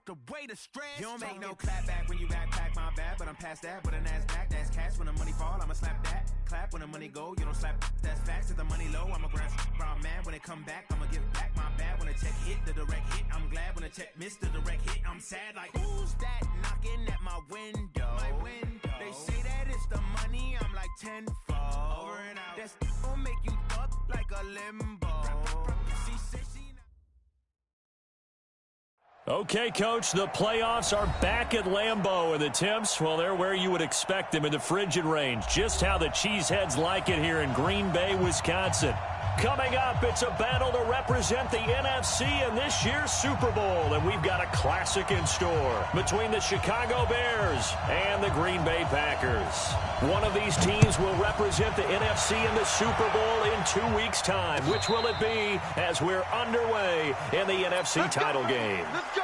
the way to stress. You don't make no clap back when you backpack, my bad, but I'm past that. With an ass back, that's cash. When the money fall, I'ma slap that. Clap when the money go, you don't slap. That's facts. If the money low, I'ma grab brown man. When it come back, I'ma give back my bad. When the check hit, the direct hit, I'm glad. When the check missed the direct hit, I'm sad. Like, who's that knocking at my window? They say that it's the money, I'm like tenfold. Over and out. That's gon' make you fuck like a limbo. She said she. Okay, Coach, the playoffs are back at Lambeau, and the temps, well, they're where you would expect them in the frigid range. Just how the Cheeseheads like it here in Green Bay, Wisconsin. Coming up, it's a battle to represent the NFC in this year's Super Bowl, and we've got a classic in store between the Chicago Bears and the Green Bay Packers. One of these teams will represent the NFC in the Super Bowl in 2 weeks' time. Which will it be as we're underway in the NFC title game? Let's go.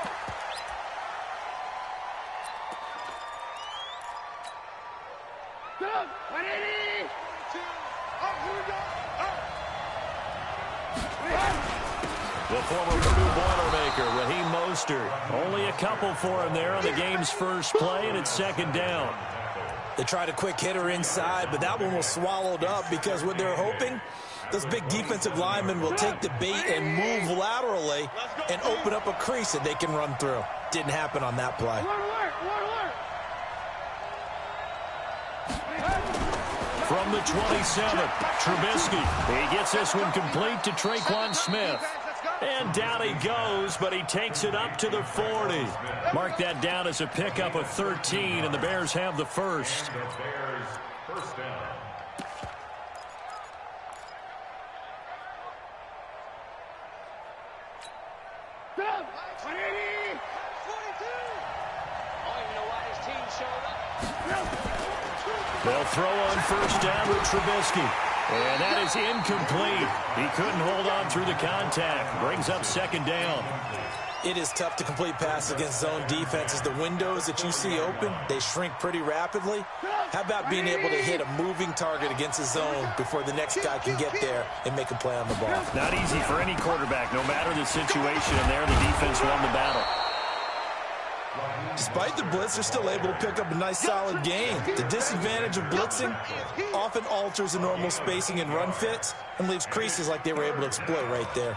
Go. 180. 2. Up, here we go. Up. The former Purdue Boilermaker, Raheem Mostert. Only a couple for him there on the game's first play, and it's second down. They tried a quick hitter inside, but that one was swallowed up because what they're hoping, those big defensive linemen will take the bait and move laterally and open up a crease that they can run through. Didn't happen on that play. From the 27th, Trubisky. He gets this one complete to Traquan Smith. And down he goes, but he takes it up to the 40. Mark that down as a pickup of 13, and the Bears have the first. First down. Go. 180. 42. I don't even know why this team showed up. They'll throw on first down with Trubisky. And that is incomplete. He couldn't hold on through the contact. Brings up second down. It is tough to complete passes against zone defenses. The windows that you see open, they shrink pretty rapidly. How about being able to hit a moving target against a zone before the next guy can get there and make a play on the ball? Not easy for any quarterback, no matter the situation. And there, the defense won the battle. Despite the blitz, they're still able to pick up a nice, solid gain. The disadvantage of blitzing often alters the normal spacing and run fits and leaves creases like they were able to exploit right there.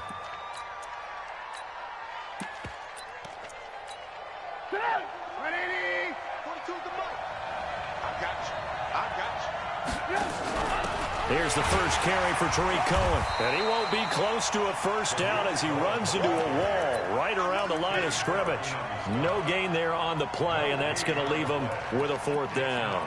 Here's the first carry for Tariq Cohen. And he won't be close to a first down as he runs into a wall right around the line of scrimmage. No gain there on the play, and that's going to leave him with a fourth down.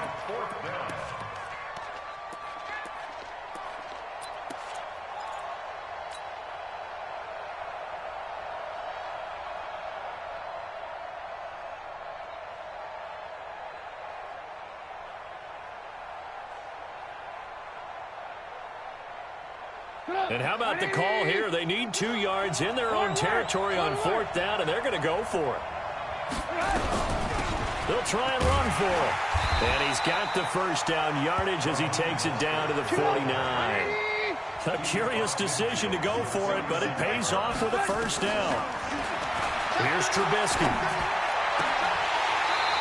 And how about the call here? They need 2 yards in their own territory on fourth down, and they're going to go for it. They'll try and run for it. And he's got the first down yardage as he takes it down to the 49. A curious decision to go for it, but it pays off with a first down. Here's Trubisky.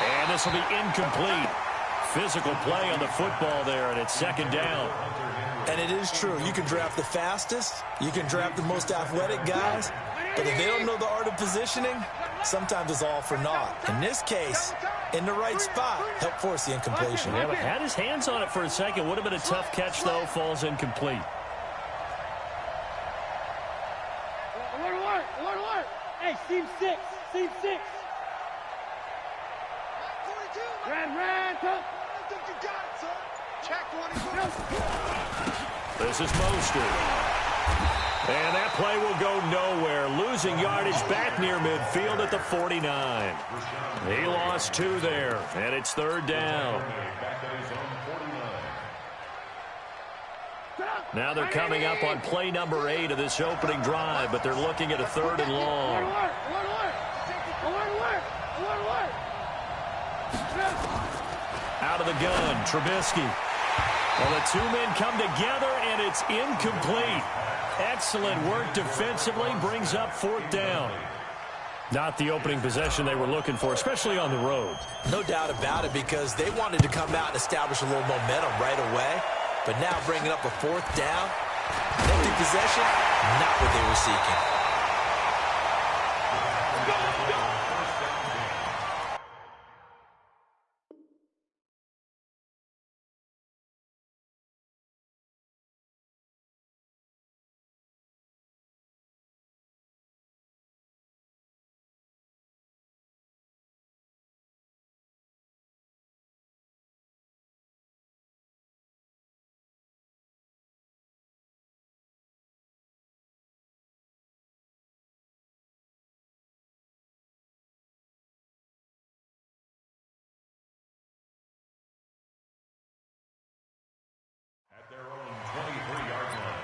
And this will be incomplete. Physical play on the football there, and it's second down. And it is true. You can draft the fastest. You can draft the most athletic guys. But if they don't know the art of positioning, sometimes it's all for naught. In this case, in the right spot, help force the incompletion. Yeah, but had his hands on it for a second. Would have been a tough catch, though. Falls incomplete. Alert. Hey, seam 6. Seam 6. Ran. Come. I think you got it, son. Check 24. This is Mostert. And that play will go nowhere. Losing yardage back near midfield at the 49. He lost 2 there, and it's third down. Now they're coming up on play number 8 of this opening drive, but they're looking at a third and long. Out of the gun, Trubisky. Well, the 2 men come together, and it's incomplete. Excellent work defensively, brings up fourth down. Not the opening possession they were looking for, especially on the road. No doubt about it, because they wanted to come out and establish a little momentum right away. But now bringing up a fourth down, empty possession, not what they were seeking. At their own 23-yard line.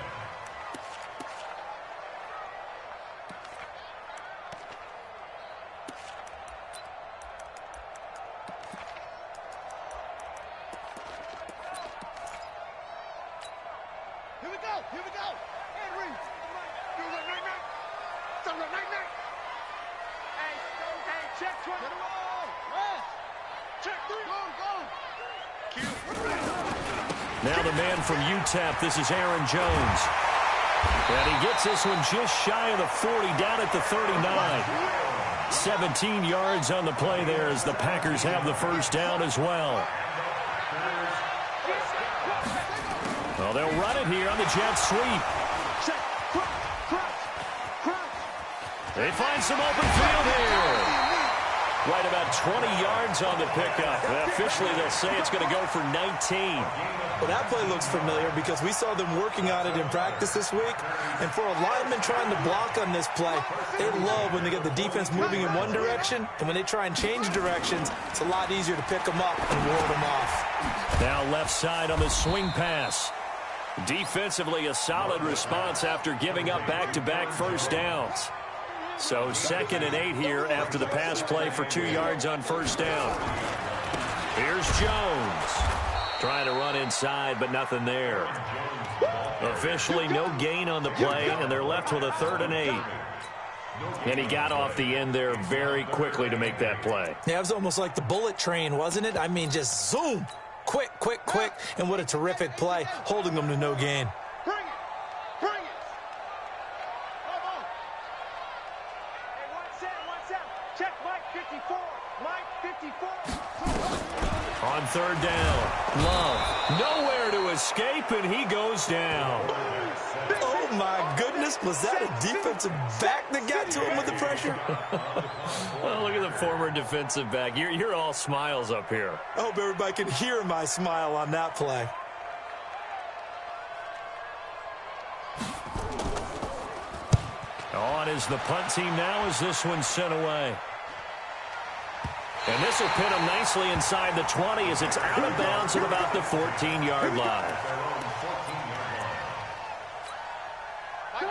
Here we go. Here we go. Henry. Do the night. Do the night. Hey, check 20. Get him all. Rest. Check 3. Go. Now the man from UTEP, this is Aaron Jones. And he gets this one just shy of the 40, down at the 39. 17 yards on the play there as the Packers have the first down as well. Well, they'll run it here on the jet sweep. They find some open field here. Right about 20 yards on the pickup. Officially, they'll say it's going to go for 19. Well, that play looks familiar because we saw them working on it in practice this week. And for a lineman trying to block on this play, they love when they get the defense moving in one direction. And when they try and change directions, it's a lot easier to pick them up and ward them off. Now left side on the swing pass. Defensively, a solid response after giving up back-to-back first downs. So 2nd and 8 here after the pass play for 2 yards on first down. Here's Jones. Trying to run inside, but nothing there. Officially, no gain on the play, and they're left with a 3rd and 8. And he got off the end there very quickly to make that play. Yeah, it was almost like the bullet train, wasn't it? I mean, just zoom. Quick. And what a terrific play, holding them to no gain. Bring it. Come on. Hey, 1-7. Check Mike 54. Mike 54. On 3rd down, Love nowhere to escape, and he goes down. Oh, my goodness. Was that a defensive back that got to him with the pressure? Well, look at the former defensive back. You're all smiles up here. I hope everybody can hear my smile on that play. On is the punt team now as this one's sent away. And this will pin him nicely inside the 20 as it's out of bounds at about the 14-yard line.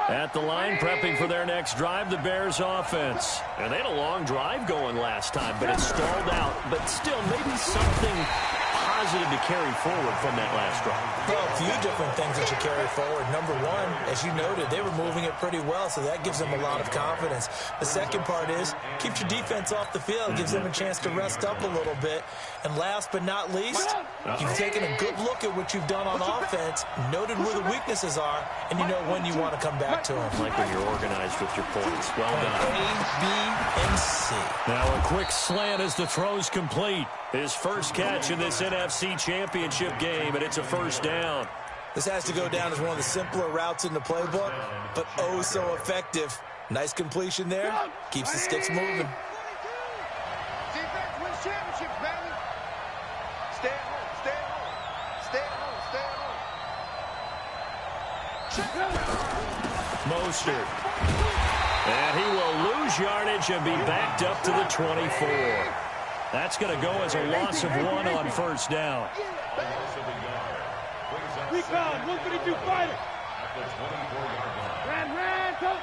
At the line, prepping for their next drive, the Bears offense. And they had a long drive going last time, but it stalled out. But still, maybe something positive to carry forward from that last drive. Well, a few different things that you carry forward. Number one, as you noted, they were moving it pretty well, so that gives them a lot of confidence. The second part is, keeps your defense off the field, gives them a chance to rest up a little bit. And last but not least, you've taken a good look at what you've done on offense, noted where the weaknesses are, and you know when you want to come back to them. Like when you're organized with your points. Well done. A, B, and C. Now a quick slant as the throw's complete. His first catch in this NFC Championship game, and it's a first down. This has to go down as one of the simpler routes in the playbook, but oh so effective. Nice completion there. Keeps the sticks moving. Defense wins championships, baby. Stay at home. Stay at home. Stay at home. Stay at home. Mostert. And he will lose yardage and be backed up to the 24. That's going to go as a loss of 1 on first down. Recon, 152 fighter. At the 24-yard line. Ran, go.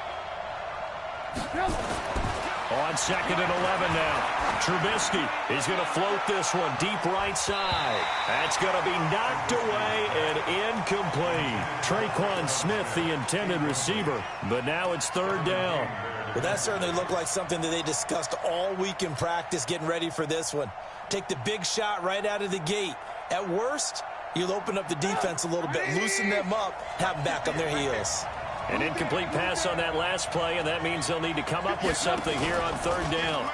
On 2nd and 11 now. Trubisky is going to float this one deep right side. That's going to be knocked away and incomplete. Traquan Smith, the intended receiver, but now it's 3rd down. Well, that certainly looked like something that they discussed all week in practice getting ready for this one. Take the big shot right out of the gate. At worst, you'll open up the defense a little bit, loosen them up, have them back on their heels. An incomplete pass on that last play, and that means they'll need to come up with something here on 3rd down.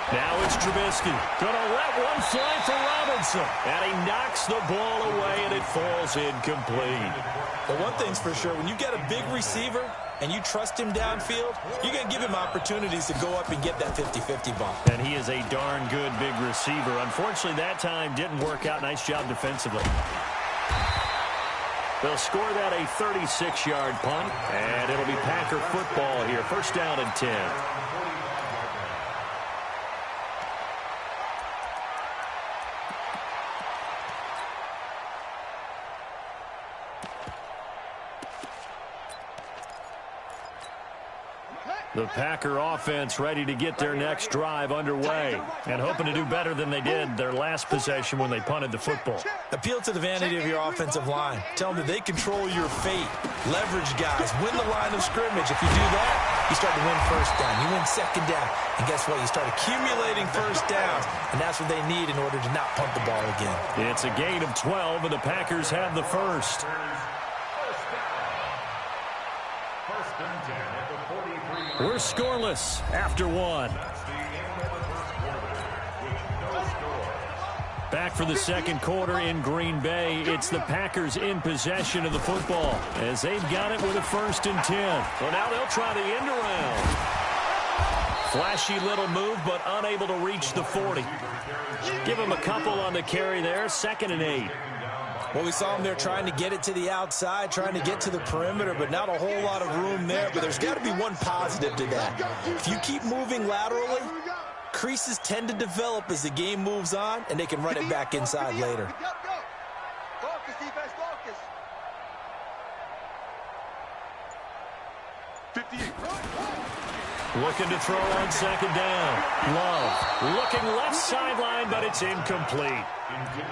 Now it's Trubisky. Going to let one fly for Robinson. And he knocks the ball away, and it falls incomplete. But one thing's for sure, when you get a big receiver and you trust him downfield, you're going to give him opportunities to go up and get that 50-50 ball. And he is a darn good big receiver. Unfortunately, that time didn't work out. Nice job defensively. They'll score that a 36-yard punt, and it'll be Packer football here. 1st down and 10. The Packer offense ready to get their next drive underway and hoping to do better than they did their last possession when they punted the football. Appeal to the vanity of your offensive line. Tell them that they control your fate. Leverage guys. Win the line of scrimmage. If you do that, you start to win 1st down. You win 2nd down. And guess what? You start accumulating 1st downs. And that's what they need in order to not punt the ball again. It's a gain of 12, and the Packers have the 1st. We're scoreless after 1. Back for the 2nd quarter in Green Bay. It's the Packers in possession of the football as they've got it with a 1st and 10. Well, now they'll try the end around. Flashy little move, but unable to reach the 40. Give him a couple on the carry there. 2nd and 8. Well, we saw him there trying to get it to the outside, trying to get to the perimeter, but not a whole lot of room there. But there's got to be one positive to that. If you keep moving laterally, creases tend to develop as the game moves on, and they can run it back inside later. Focus, defense, focus. 58. Looking to throw on 2nd down. Love looking left sideline, but it's incomplete.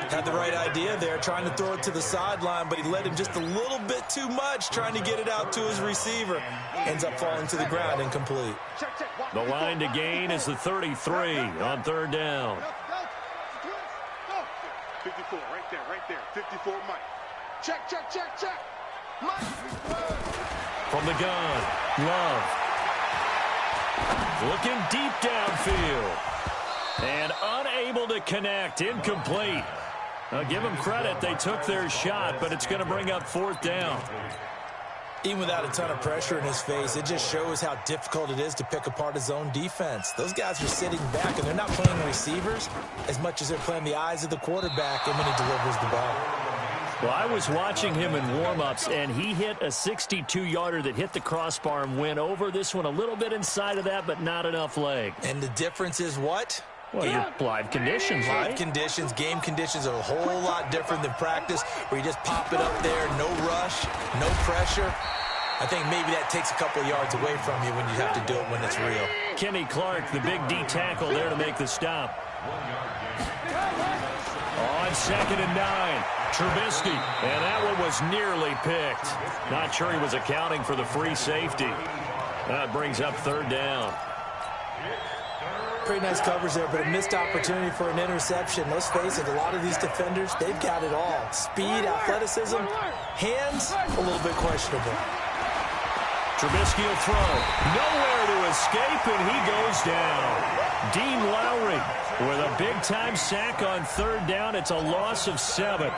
Had the right idea there, trying to throw it to the sideline, but he led him just a little bit too much, trying to get it out to his receiver. Ends up falling to the ground, incomplete. The line to gain is the 33 on 3rd down. 54, right there. 54, Mike. Check. Mike. From the gun, Love. Looking deep downfield. And unable to connect. Incomplete. I'll give them credit. They took their shot, but it's going to bring up 4th down. Even without a ton of pressure in his face, it just shows how difficult it is to pick apart his own defense. Those guys are sitting back, and they're not playing receivers as much as they're playing the eyes of the quarterback and when he delivers the ball. Well, I was watching him in warm-ups, and he hit a 62-yarder that hit the crossbar and went over. This one a little bit inside of that, but not enough leg. And the difference is what? Well, your live conditions, right? Live conditions, game conditions are a whole lot different than practice, where you just pop it up there, no rush, no pressure. I think maybe that takes a couple of yards away from you when you have to do it when it's real. Kenny Clark, the big D tackle there to make the stop. On 2nd and 9, Trubisky, and that one was nearly picked. Not sure he was accounting for the free safety. That brings up 3rd down. Pretty nice covers there, but a missed opportunity for an interception. Let's face it, a lot of these defenders, they've got it all. Speed, athleticism, hands, a little bit questionable. Trubisky will throw. Nowhere to escape, and he goes down. Dean Lowry with a big-time sack on 3rd down. It's a loss of 7.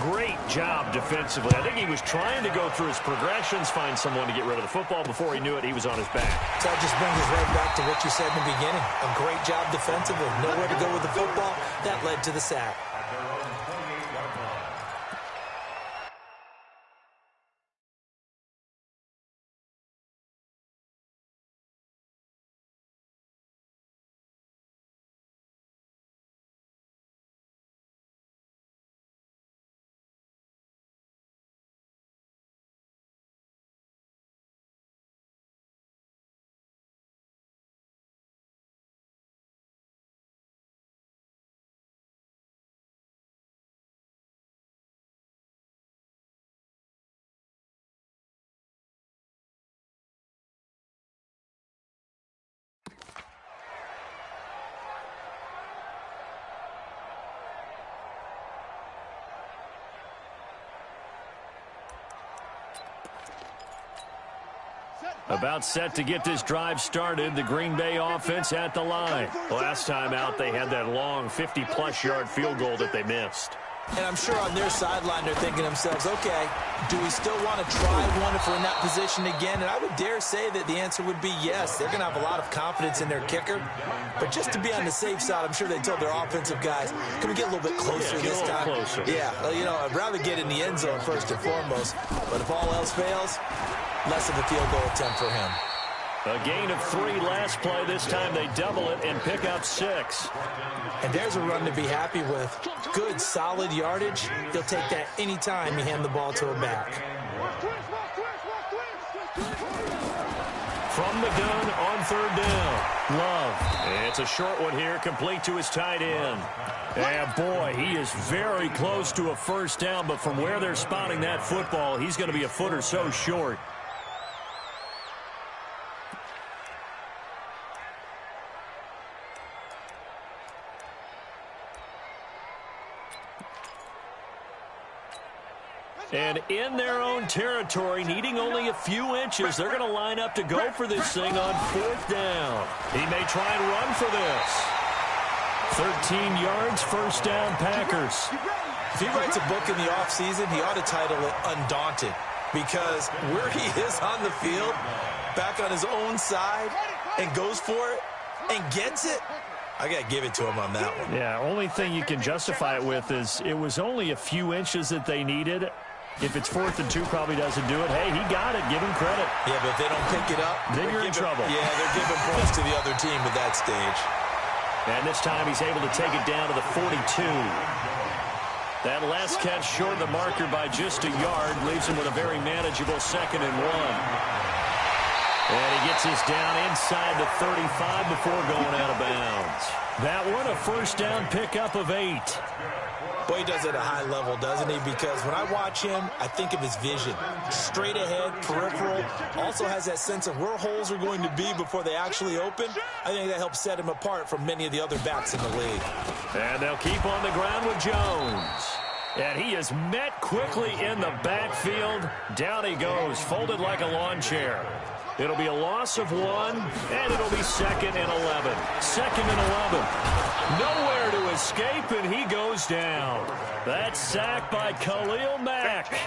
Great job defensively. I think he was trying to go through his progressions, find someone to get rid of the football. Before he knew it, he was on his back. So that just brings us right back to what you said in the beginning. A great job defensively. Nowhere to go with the football. That led to the sack. About set to get this drive started, the Green Bay offense at the line. Last time out, they had that long 50-plus yard field goal that they missed. And I'm sure on their sideline they're thinking to themselves, okay, do we still want to try one if we're in that position again? And I would dare say that the answer would be yes. They're going to have a lot of confidence in their kicker. But just to be on the safe side, I'm sure they told their offensive guys, can we get a little bit closer this time? Closer. Yeah, well, you know, I'd rather get in the end zone first and foremost. But if all else fails, less of a field goal attempt for him. A gain of 3 last play. This time they double it and pick up 6. And there's a run to be happy with. Good, solid yardage. He'll take that any time you hand the ball to a back. From the gun on 3rd down. Love. It's a short one here, complete to his tight end. And boy, he is very close to a first down, but from where they're spotting that football, he's going to be a foot or so short. And in their own territory, needing only a few inches, they're going to line up to go for this thing on 4th down. He may try and run for this. 13 yards, first down, Packers. If he writes a book in the offseason, he ought to title it Undaunted, because where he is on the field, back on his own side, and goes for it, and gets it, I got to give it to him on that one. Yeah, only thing you can justify it with is it was only a few inches that they needed. If it's 4th and 2, probably doesn't do it. Hey, he got it. Give him credit. Yeah, but if they don't pick it up, then you're in trouble. Yeah, they're giving points to the other team at that stage. And this time he's able to take it down to the 42. That last catch short of the marker by just a yard leaves him with a very manageable 2nd and 1. And he gets this down inside the 35 before going out of bounds. That one, a first down pickup of 8. Boy, he does it at a high level, doesn't he? Because when I watch him, I think of his vision. Straight ahead, peripheral. Also has that sense of where holes are going to be before they actually open. I think that helps set him apart from many of the other backs in the league. And they'll keep on the ground with Jones. And he is met quickly in the backfield. Down he goes, folded like a lawn chair. It'll be a loss of 1, and it'll be 2nd and 11. 2nd and 11. Nowhere to escape, and he goes down. That's sacked by Khalil Mack.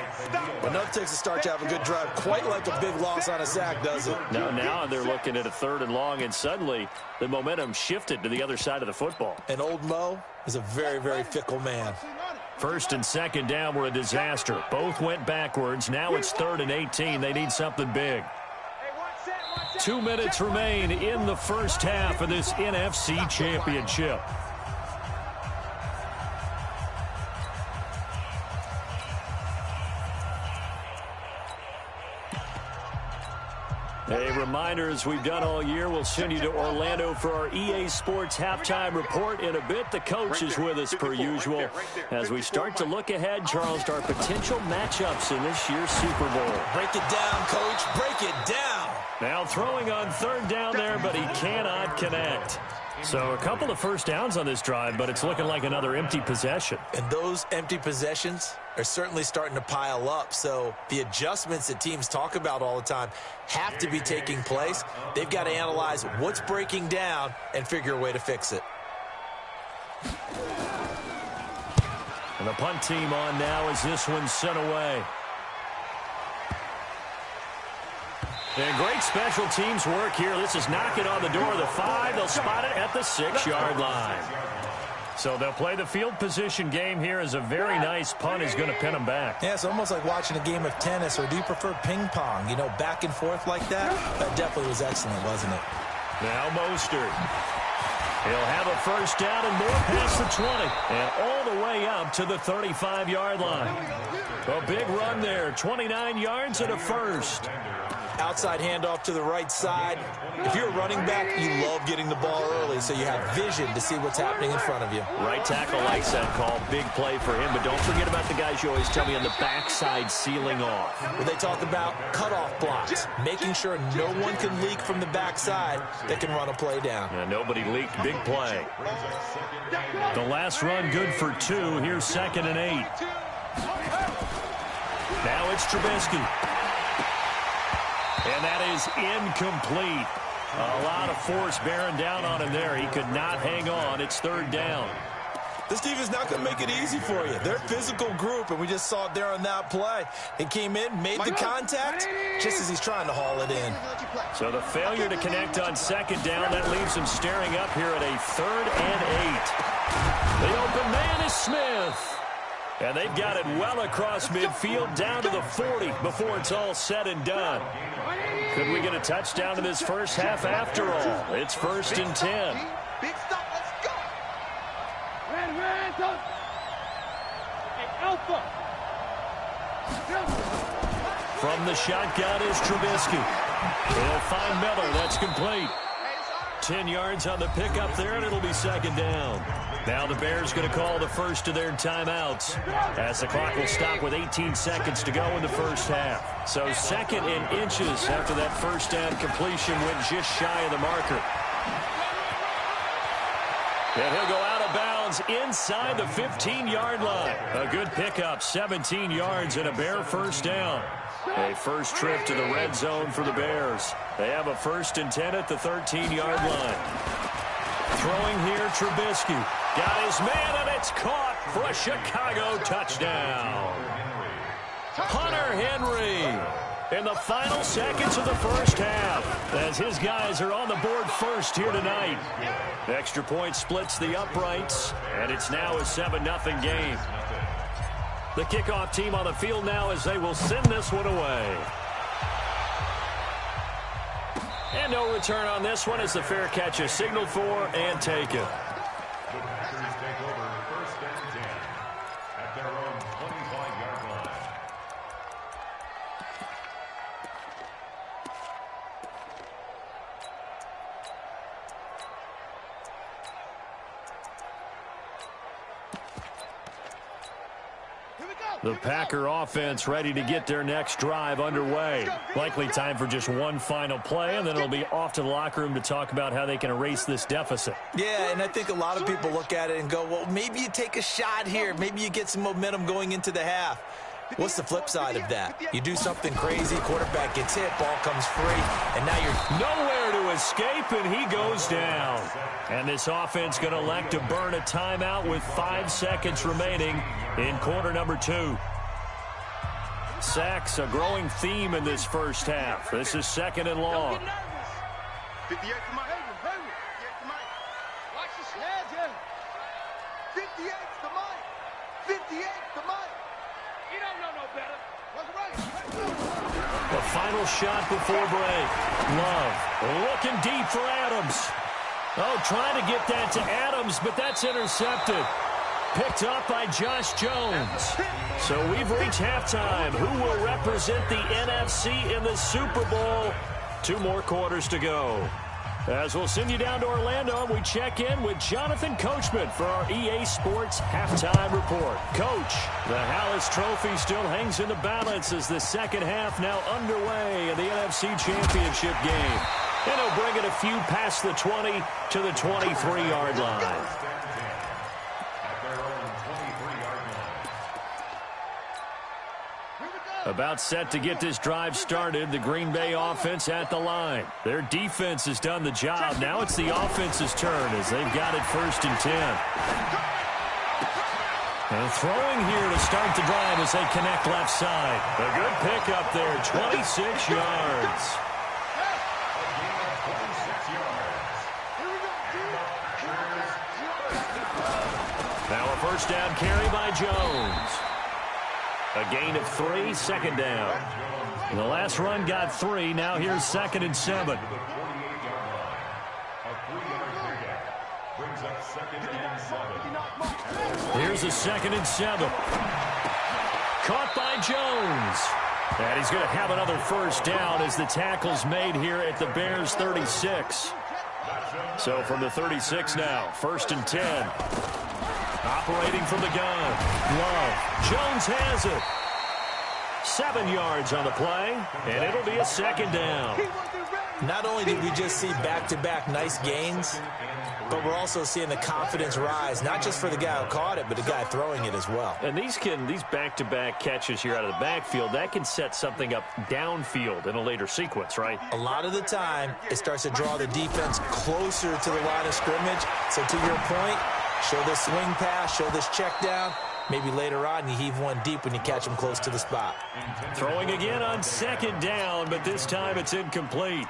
But nothing takes a start to have a good drive. Quite like a big loss on a sack, does it? Now they're looking at a 3rd and long, and suddenly the momentum shifted to the other side of the football. And old Mo is a very, very fickle man. 1st and 2nd down were a disaster. Both went backwards. Now it's 3rd and 18. They need something big. 2 minutes remain in the first half of this NFC Championship. A reminder, as we've done all year, we'll send you to Orlando for our EA Sports halftime report in a bit. The coach is with us per usual as we start to look ahead, Charles, to our potential matchups in this year's Super Bowl. Break it down, Coach. Break it down. Now throwing on 3rd down there, but he cannot connect. So a couple of first downs on this drive, but it's looking like another empty possession. And those empty possessions are certainly starting to pile up. So the adjustments that teams talk about all the time have to be taking place. They've got to analyze what's breaking down and figure a way to fix it. And the punt team on now as this one's sent away. And great special teams work here. This is knocking on the door of the 5. They'll spot it at the 6-yard line. So they'll play the field position game here as a very nice punt is going to pin them back. Yeah, it's almost like watching a game of tennis, or do you prefer ping pong? You know, back and forth like that? That definitely was excellent, wasn't it? Now Mostert. He'll have a first down and more past the 20. And all the way up to the 35-yard line. A big run there. 29 yards and a first. Outside handoff to the right side. If you're a running back, you love getting the ball early, so you have vision to see what's happening in front of you. Right tackle likes that call. Big play for him, but don't forget about the guys you always tell me on the backside sealing off. Where they talk about cutoff blocks, making sure no one can leak from the backside that can run a play down. Yeah, nobody leaked. Big play. The last run good for 2. Here's 2nd and 8. Now it's Trubisky. And that is incomplete. A lot of force bearing down on him there. He could not hang on. It's third down. This defense not going to make it easy for you. They're a physical group, and we just saw it there on that play. He came in, made the contact, just as he's trying to haul it in. So the failure to connect on second down, that leaves him staring up here at a 3rd and 8. The open man is Smith. And they've got it well across midfield down to the 40 before it's all said and done. Could we get a touchdown in this first half after all? It's 1st and 10. Big stop, let's go. Alpha. From the shotgun is Trubisky. He'll find Miller. That's complete. 10 yards on the pickup there, and it'll be second down. Now the Bears going to call the first of their timeouts as the clock will stop with 18 seconds to go in the first half. So 2nd and inches after that first down completion went just shy of the marker. And he'll go out of bounds inside the 15-yard line. A good pickup, 17 yards and a Bear first down. A first trip to the red zone for the Bears. They have a 1st and 10 at the 13-yard line. Throwing here, Trubisky. Got his man, and it's caught for a Chicago touchdown. Hunter Henry in the final seconds of the first half as his guys are on the board first here tonight. The extra point splits the uprights, and it's now a 7-0 game. The kickoff team on the field now as they will send this one away. And no return on this one as the fair catch is signaled for and taken. The Packers take over 1st and 10 at their own 25-yard line. The Packer offense ready to get their next drive underway. Likely time for just one final play, and then it'll be off to the locker room to talk about how they can erase this deficit. Yeah, and I think a lot of people look at it and go, well, maybe you take a shot here. Maybe you get some momentum going into the half. What's the flip side of that? You do something crazy, quarterback gets hit, ball comes free, and now you're nowhere to escape, and he goes down. And this offense going to elect to burn a timeout with 5 seconds remaining in quarter number 2. Sacks, a growing theme in this first half. This is 2nd and long. 58 to Mike. 58 to Mike. Watch the snare, 58 to Mike. 58 to Mike. He don't know no better. What's right? The final shot before break. Love looking deep for Adams. Oh, trying to get that to Adams, but that's intercepted. Picked up by Josh Jones. So we've reached halftime. Who will represent the NFC in the Super Bowl? 2 more quarters to go. As we'll send you down to Orlando, we check in with Jonathan Coachman for our EA Sports Halftime Report. Coach, the Hallis Trophy still hangs in the balance as the second half now underway in the NFC Championship game. And he'll bring it a few past the 20 to the 23-yard line. About set to get this drive started, the Green Bay offense at the line. Their defense has done the job. Now it's the offense's turn as they've got it 1st and 10. And throwing here to start the drive as they connect left side. A good pickup there, 26 yards. Now a first down carry by Jones. A gain of 3, 2nd down. The last run got 3. Now here's 2nd and 7. Here's a 2nd and 7. Caught by Jones. And he's going to have another first down as the tackle's made here at the Bears 36. So from the 36 now, 1st and 10. Operating from the gun. Love. Jones has it. 7 yards on the play, and it'll be a second down. Not only did we just see back-to-back nice gains, but we're also seeing the confidence rise, not just for the guy who caught it, but the guy throwing it as well. And these back-to-back catches here out of the backfield, that can set something up downfield in a later sequence, right? A lot of the time, it starts to draw the defense closer to the line of scrimmage. So to your point, show this swing pass, show this check down. Maybe later on you heave one deep when you catch them close to the spot. Throwing again on second down, but this time it's incomplete.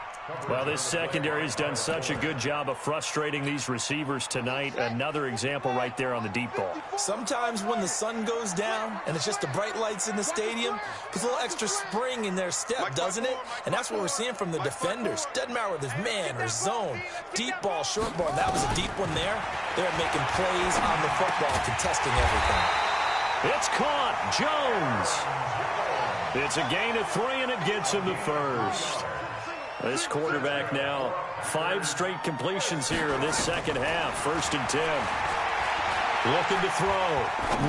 Well, this secondary has done such a good job of frustrating these receivers tonight. Another example right there on the deep ball. Sometimes when the sun goes down and it's just the bright lights in the stadium, puts a little extra spring in their step, doesn't it? And that's what we're seeing from the defenders. Doesn't matter whether it's man or zone, deep ball, short ball. That was a deep one there. They're making plays on the football, contesting everything. It's caught. Jones. It's a gain of 3, and it gets him the first. This quarterback now, 5 straight completions here in this second half. 1st and 10. Looking to throw.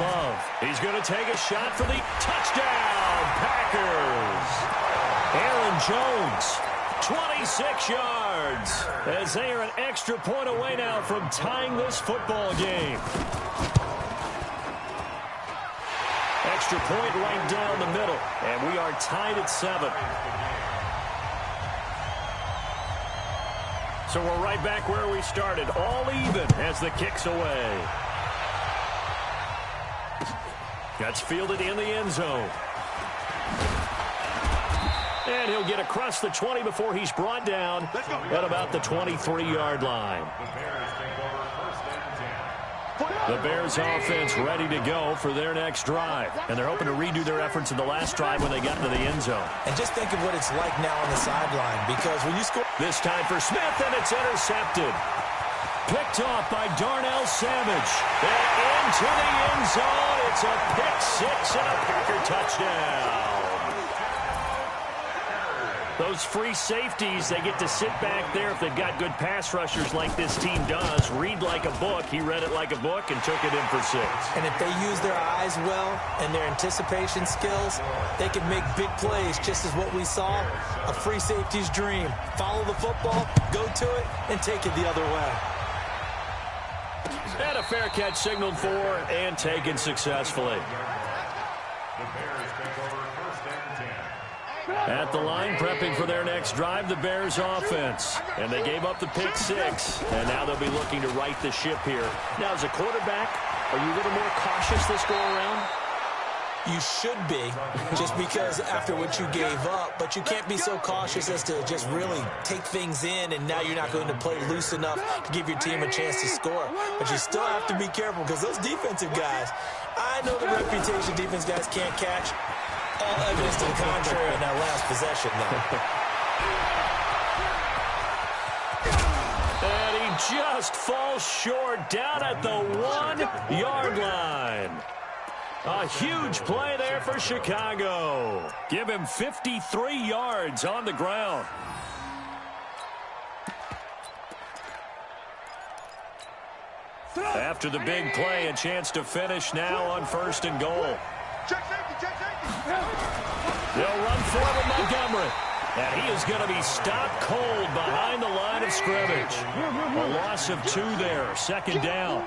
Love. He's going to take a shot for the touchdown. Packers. Aaron Jones, 26 yards. As they are an extra point away now from tying this football game. Extra point right down the middle. And we are tied at 7. So we're right back where we started, all even as the kick's away. That's fielded in the end zone. And he'll get across the 20 before he's brought down at about the 23-yard line. The Bears offense ready to go for their next drive. And they're hoping to redo their efforts in the last drive when they got into the end zone. And just think of what it's like now on the sideline, because when you score... This time for Smith, and it's intercepted. Picked off by Darnell Savage. And into the end zone. It's a pick 6 and a Packer touchdown. Those free safeties, they get to sit back there if they've got good pass rushers like this team does. Read like a book. He read it like a book and took it in for 6. And if they use their eyes well and their anticipation skills, they can make big plays, just as what we saw, a free safety's dream. Follow the football, go to it, and take it the other way. And a fair catch signaled for and taken successfully. At the line, prepping for their next drive, the Bears offense. And they gave up the pick 6, and now they'll be looking to right the ship here. Now, as a quarterback, are you a little more cautious this go-around? You should be, just because after what you gave up, but you can't be so cautious as to just really take things in, and now you're not going to play loose enough to give your team a chance to score. But you still have to be careful, because those defensive guys, I know the reputation defense guys can't catch. All evidence to the contrary in that last possession, though. And he just falls short down at the 1-yard line. A huge play there for Chicago. Give him 53 yards on the ground. After the big play, a chance to finish now on 1st and goal. They'll run forward with Montgomery. And he is going to be stopped cold behind the line of scrimmage. A loss of 2 there. 2nd down.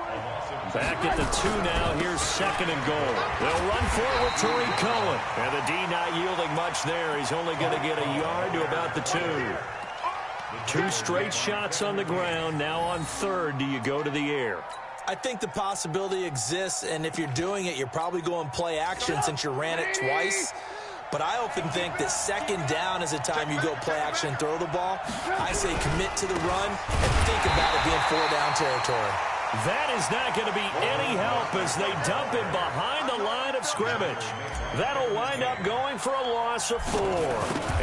Back at the 2 now. Here's 2nd and goal. They'll run forward with Tariq Cohen. And the D not yielding much there. He's only going to get a yard to about the 2. 2 straight shots on the ground. Now on 3rd, do you go to the air? I think the possibility exists, and if you're doing it, you're probably going play action since you ran it twice. But I often think that 2nd down is the time you go play action and throw the ball. I say commit to the run and think about it being 4-down territory. That is not going to be any help as they dump him behind the line of scrimmage. That'll wind up going for a loss of 4.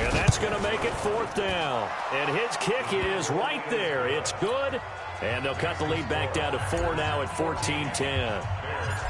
And that's going to make it 4th down. And his kick is right there. It's good. And they'll cut the lead back down to 4 now at 14-10.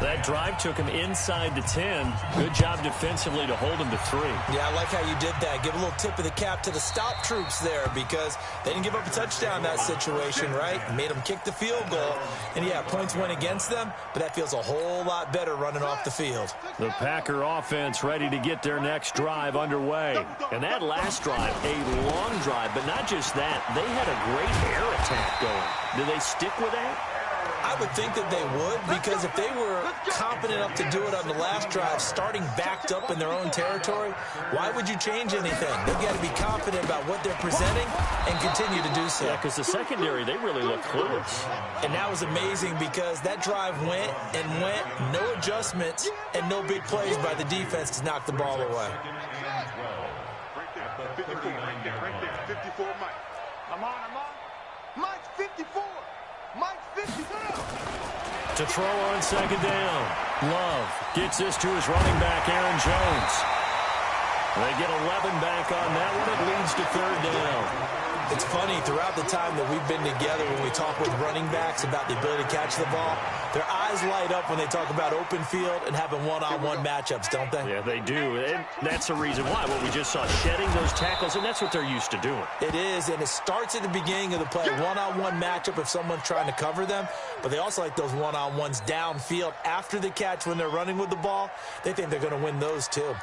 That drive took him inside the 10. Good job defensively to hold him to 3. Yeah, I like how you did that. Give a little tip of the cap to the stop troops there because they didn't give up a touchdown in that situation, right? Made them kick the field goal. And, yeah, points went against them, but that feels a whole lot better running off the field. The Packer offense ready to get their next drive underway. And that last drive, a long drive, but not just that. They had a great air attack going. Do they stick with that? I would think that they would, because if they were confident enough to do it on the last drive, starting backed up in their own territory, why would you change anything? They've got to be confident about what they're presenting and continue to do so. Yeah, because the secondary, they really looked clueless. And that was amazing because that drive went and went, no adjustments, and no big plays by the defense to knock the ball away. Right there, 54, right there, 54, Mike. I'm on. Mike's 54. Mike's 54. To throw on second down. Love gets this to his running back, Aaron Jones. They get 11 back on that one. It leads to third down. It's funny, throughout the time that we've been together, when we talk with running backs about the ability to catch the ball, their eyes light up when they talk about open field and having one-on-one matchups, don't they? Yeah, they do. And that's the reason why. What we just saw, shedding those tackles, and that's what they're used to doing. It is, and it starts at the beginning of the play. One-on-one matchup if someone's trying to cover them, but they also like those one-on-ones downfield after the catch when they're running with the ball. They think they're going to win those too.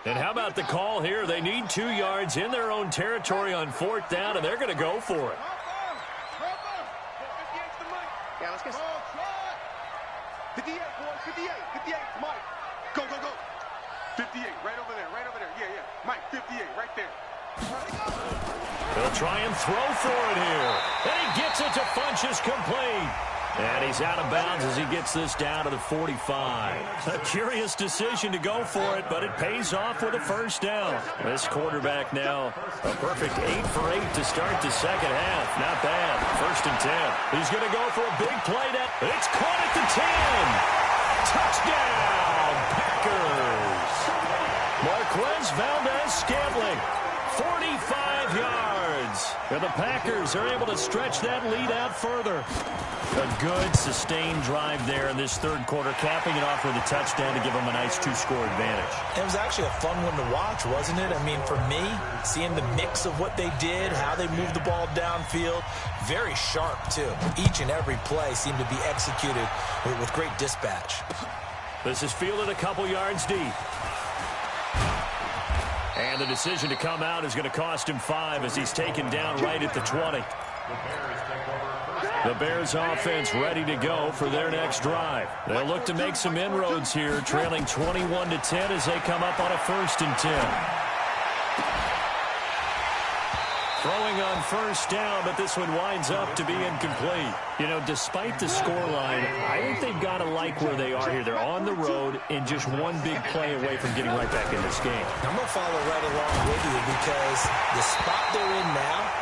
And how about the call here? They need 2 yards in their own territory on fourth down, and they're going to go for it. Yeah, let's get 58, boys, 58, 58, Mike. Go. 58, right over there. Yeah. Mike, 58, right there. They'll try and throw for it here. And he gets it to Funchess complete. And he's out of bounds as he gets this down to the 45. A curious decision to go for it, but it pays off with a first down. This quarterback now, a perfect 8 for 8 to start the second half. Not bad. First and 10. He's going to go for a big play. It's caught at the 10. Touchdown, Packers. Marquez Valdez-Scantling, 45 yards. And the Packers are able to stretch that lead out further. A good, sustained drive there in this third quarter, capping it off with a touchdown to give them a nice 2-score advantage. It was actually a fun one to watch, wasn't it? I mean, for me, seeing the mix of what they did, how they moved the ball downfield, very sharp, too. Each and every play seemed to be executed with great dispatch. This is fielded a couple yards deep. And the decision to come out is going to cost him 5 as he's taken down right at the 20. The Bears offense ready to go for their next drive. They'll look to make some inroads here, trailing 21-10 as they come up on a first and 10. Throwing on first down, but this one winds up to be incomplete. You know, despite the scoreline, I think they've got to like where they are here. They're on the road and just one big play away from getting right back in this game. I'm going to follow right along with you because the spot they're in now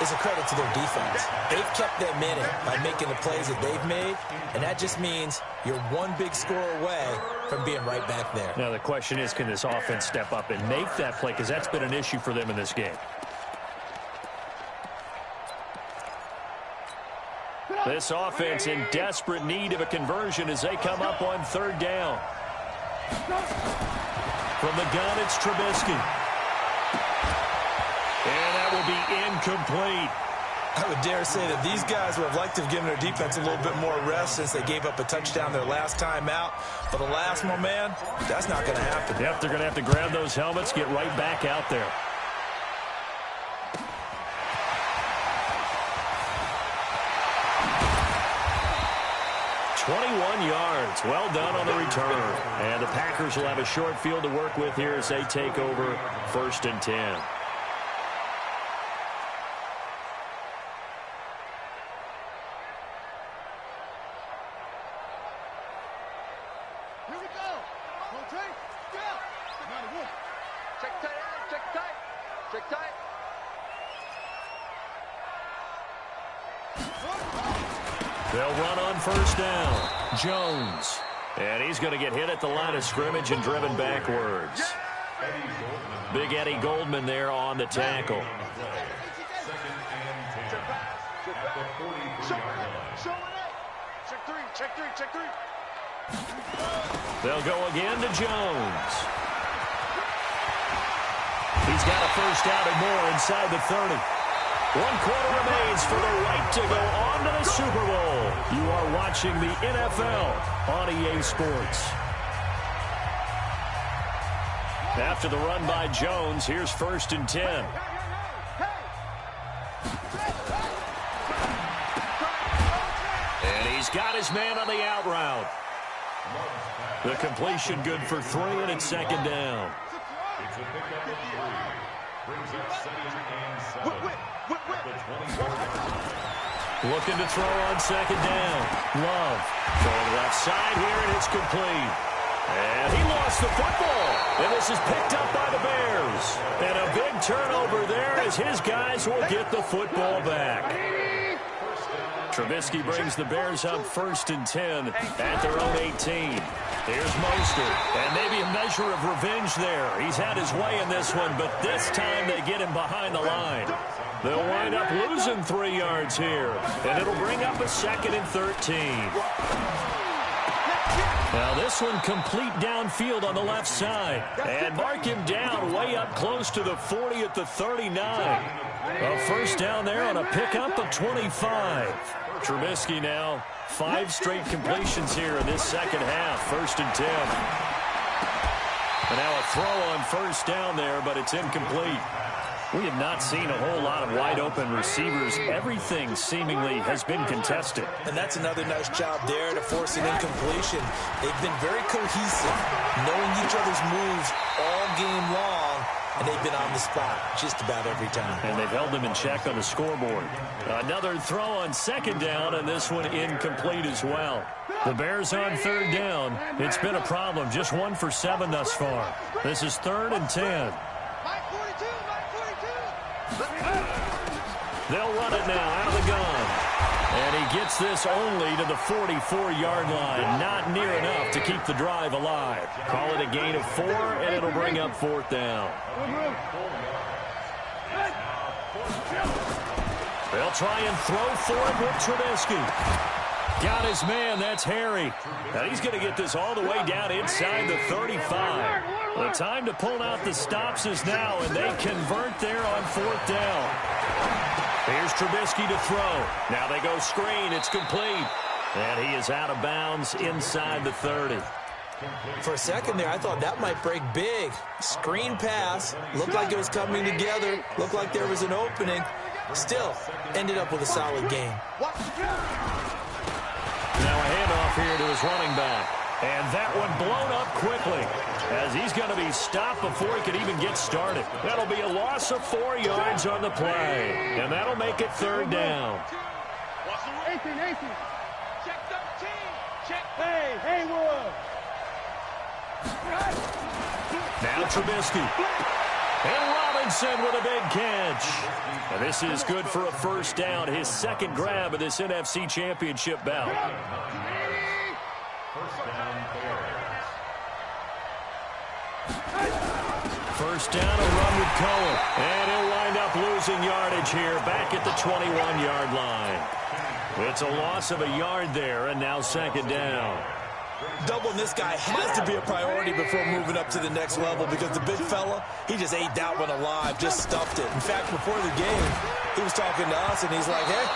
is a credit to their defense. They've kept them in it by making the plays that they've made, and that just means you're one big score away from being right back there. Now the question is, can this offense step up and make that play? Because that's been an issue for them in this game. This offense in desperate need of a conversion as they come up on third down. From the gun, it's Trubisky. And that will be incomplete. I would dare say that these guys would have liked to have given their defense a little bit more rest since they gave up a touchdown their last time out. But alas, my man, that's not going to happen. Yep, they're going to have to grab those helmets, get right back out there. Yards. Well done on the return. And the Packers will have a short field to work with here as they take over first and 10. Here we go. Rotate. Yeah. Check tight. Check tight. Check tight. They'll run on first down. Jones. And he's going to get hit at the line of scrimmage and driven backwards. Eddie Goldman Big Eddie Goldman there on the tackle. Second and 10 at the 43-yard line. Check three. They'll go again to Jones. He's got a first down and more inside the 30. 1 quarter remains for the right to go on to the Super Bowl. You are watching the NFL on EA Sports. After the run by Jones, here's 1st and 10. And he's got his man on the out route. The completion good for 3, and it's 2nd down. It's a pickup of 3. Brings up 2nd and 7. At the 24-yard line. Looking to throw on 2nd down. Love throwing left side here, and it's complete. And he lost the football. And this is picked up by the Bears. And a big turnover there as his guys will get the football back. Trubisky brings the Bears up 1st and 10 at their own 18. Here's Mostert. And maybe a measure of revenge there. He's had his way in this one, but this time they get him behind the line. They'll wind up losing 3 yards here. And it'll bring up a 2nd and 13. Now this one complete downfield on the left side. And mark him down way up close to the 40 at the 39. A first down there on a pickup of 25. Trubisky now 5 straight completions here in this second half. 1st and 10. And now a throw on first down there, but it's incomplete. We have not seen a whole lot of wide-open receivers. Everything seemingly has been contested. And that's another nice job there to force an incompletion. They've been very cohesive, knowing each other's moves all game long, and they've been on the spot just about every time. And they've held them in check on the scoreboard. Another throw on 2nd down, and this one incomplete as well. The Bears on 3rd down. It's been a problem. Just 1 for 7 thus far. This is 3rd and 10. They'll run it now out of the gun. And he gets this only to the 44-yard line. Not near enough to keep the drive alive. Call it a gain of 4, and it'll bring up 4th down. They'll try and throw for it with Trubisky. Got his man, that's Harry. And he's going to get this all the way down inside the 35. The time to pull out the stops is now, and they convert there on 4th down. Here's Trubisky to throw. Now they go screen. It's complete. And he is out of bounds inside the 30. For a second there, I thought that might break big. Screen pass. Looked like it was coming together. Looked like there was an opening. Still, ended up with a solid game. Now a handoff here to his running back. And that one blown up quickly as he's going to be stopped before he can even get started. That'll be a loss of 4 yards on the play. And that'll make it 3rd down. Nathan. Check 13. Check. Hey, Haywood. Now Trubisky. And Robinson with a big catch. And this is good for a first down. His 2nd grab of this NFC Championship bout. First down, a run with Cohen. And he'll wind up losing yardage here back at the 21-yard line. It's a loss of a yard there, and now 2nd down. Doubling this guy has to be a priority before moving up to the next level because the big fella, he just ate that one alive, just stuffed it. In fact, before the game, he was talking to us, and he's like, hey,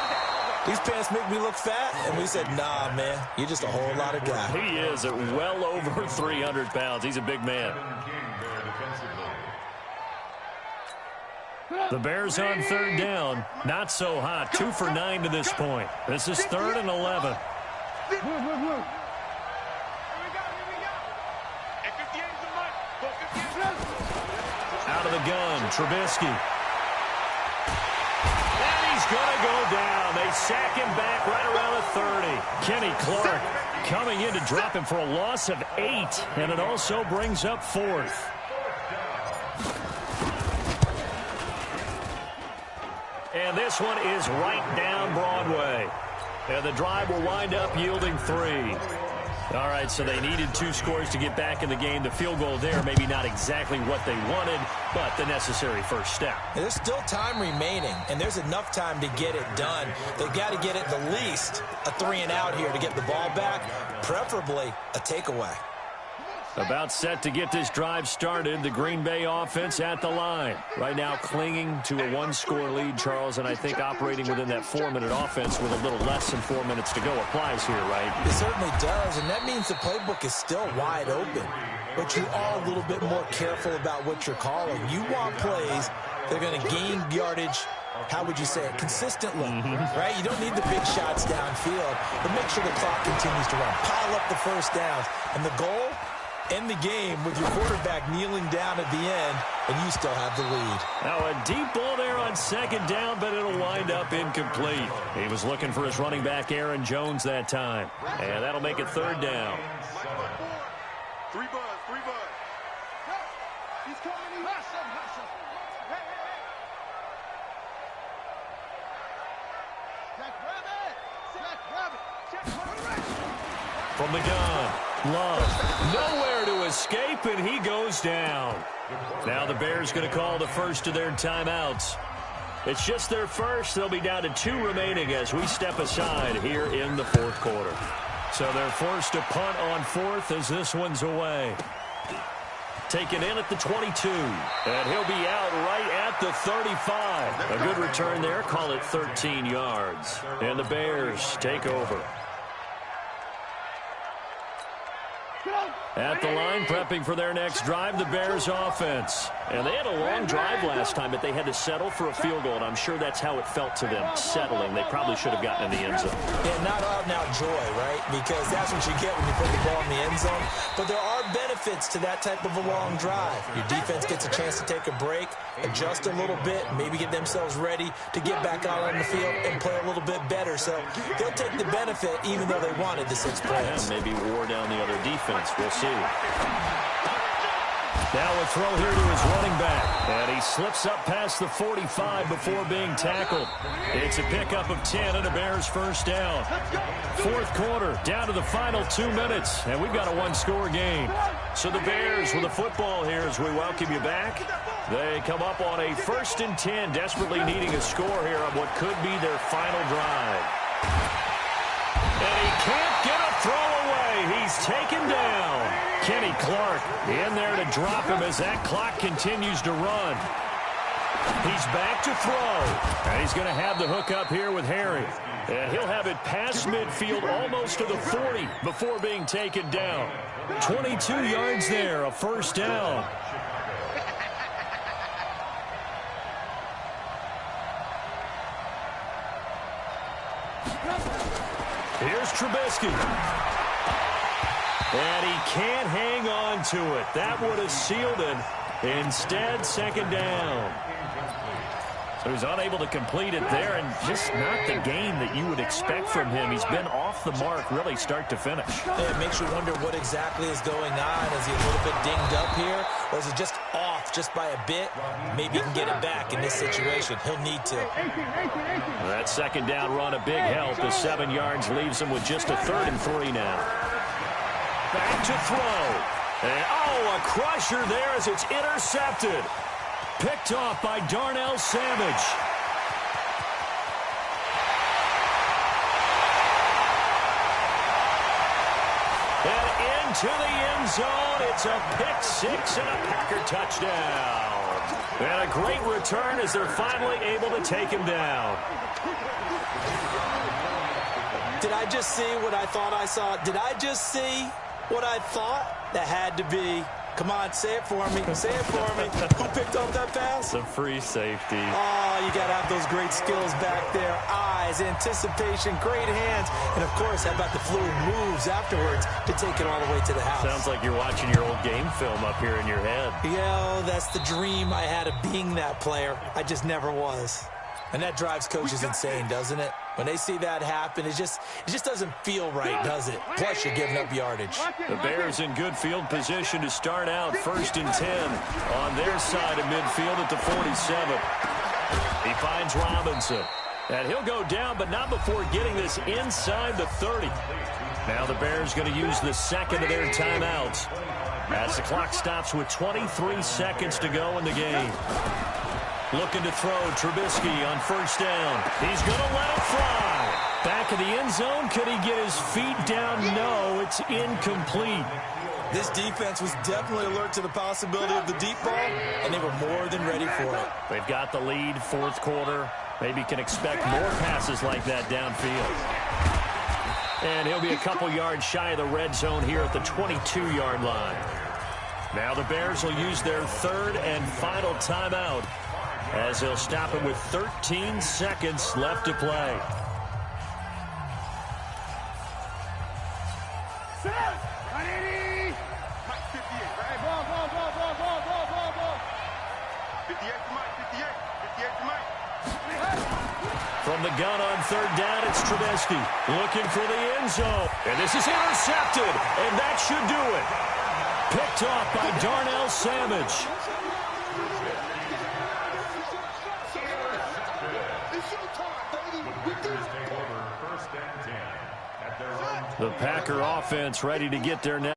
these pants make me look fat. And we said, nah, man, you're just a whole lot of guy. He is at well over 300 pounds. He's a big man. The Bears on 3rd down. Not so hot. 2 for 9 to this point. This is 3rd and 11. Out of the gun, Trubisky. And he's going to go down. They sack him back right around the 30. Kenny Clark coming in to drop him for a loss of 8. And it also brings up 4th. And this one is right down Broadway. And the drive will wind up yielding 3. All right, so they needed 2 scores to get back in the game. The field goal there, maybe not exactly what they wanted, but the necessary first step. There's still time remaining, and there's enough time to get it done. They've got to get at the least a 3-and-out here to get the ball back, preferably a takeaway. About set to get this drive started. The Green Bay offense at the line. Right now clinging to a 1-score lead, Charles, and I think operating within that 4-minute offense with a little less than 4 minutes to go applies here, right? It certainly does, and that means the playbook is still wide open. But you are a little bit more careful about what you're calling. You want plays that are going to gain yardage, how would you say it, consistently, right? You don't need the big shots downfield, but make sure the clock continues to run. Pile up the first downs, and the goal, end the game with your quarterback kneeling down at the end, and you still have the lead. Now a deep ball there on 2nd down, but it'll wind up incomplete. He was looking for his running back, Aaron Jones, that time. And that'll make it 3rd down. 3 buzz. He's coming. From the gun, Love, nowhere to escape, and he goes down. Now the Bears going to call the first of their timeouts. It's just their first. They'll be down to 2 remaining as we step aside here in the 4th quarter. So they're forced to punt on 4th as this one's away. Taken in at the 22, and he'll be out right at the 35. A good return there, call it 13 yards. And the Bears take over. At the line, prepping for their next drive, the Bears offense. And they had a long drive last time, but they had to settle for a field goal, and I'm sure that's how it felt to them, settling. They probably should have gotten in the end zone. Yeah, not out-and-out joy, right? Because that's what you get when you put the ball in the end zone. But there are benefits to that type of a long drive. Your defense gets a chance to take a break, adjust a little bit, maybe get themselves ready to get back out on the field and play a little bit better. So they'll take the benefit even though they wanted the 6 points. Yeah, maybe wore down the other defense. We'll see. Now a throw here to his running back. And he slips up past the 45 before being tackled. It's a pickup of 10 and a Bears first down. 4th quarter, down to the final 2 minutes. And we've got a 1-score game. So the Bears with the football here as we welcome you back. They come up on a 1st and 10, desperately needing a score here on what could be their final drive. And he can't get a throw away. He's taken down. Kenny Clark in there to drop him as that clock continues to run. He's back to throw. And he's going to have the hook up here with Harry. And he'll have it past midfield almost to the 40 before being taken down. 22 yards there, a first down. Here's Trubisky. And he can't hang on to it. That would have sealed it. Instead, 2nd down. So he's unable to complete it there, and just not the game that you would expect from him. He's been off the mark really start to finish. Yeah, it makes you wonder what exactly is going on. Is he a little bit dinged up here, or is it just off just by a bit? Maybe he can get it back in this situation. He'll need to. That 2nd down run, a big help. The 7 yards leaves him with just a 3rd and 3 now. Back to throw. And, a crusher there as it's intercepted. Picked off by Darnell Savage. And into the end zone. It's a pick 6 and a Packer touchdown. And a great return as they're finally able to take him down. Did I just see what I thought I saw? Did I just see what I thought? That had to be. Come on, say it for me. Say it for me. Who picked up that pass? The free safety. Oh, you got to have those great skills back there. Eyes, anticipation, great hands. And, of course, how about the fluid moves afterwards to take it all the way to the house? Sounds like you're watching your old game film up here in your head. Yeah, that's the dream I had of being that player. I just never was. And that drives coaches insane, doesn't it? When they see that happen, it just doesn't feel right, does it? Plus, you're giving up yardage. The Bears in good field position to start out 1st and 10 on their side of midfield at the 47. He finds Robinson. And he'll go down, but not before getting this inside the 30. Now the Bears going to use the second of their timeouts as the clock stops with 23 seconds to go in the game. Looking to throw, Trubisky on first down. He's going to let it fly. Back in the end zone, could he get his feet down? No, it's incomplete. This defense was definitely alert to the possibility of the deep ball, and they were more than ready for it. They've got the lead, fourth quarter. Maybe can expect more passes like that downfield. And he'll be a couple yards shy of the red zone here at the 22-yard line. Now the Bears will use their third and final timeout as they'll stop it with 13 seconds left to play. From the gun on third down, it's Trubisky looking for the end zone. And this is intercepted, and that should do it. Picked off by Darnell Savage. The Packer offense ready to get their next.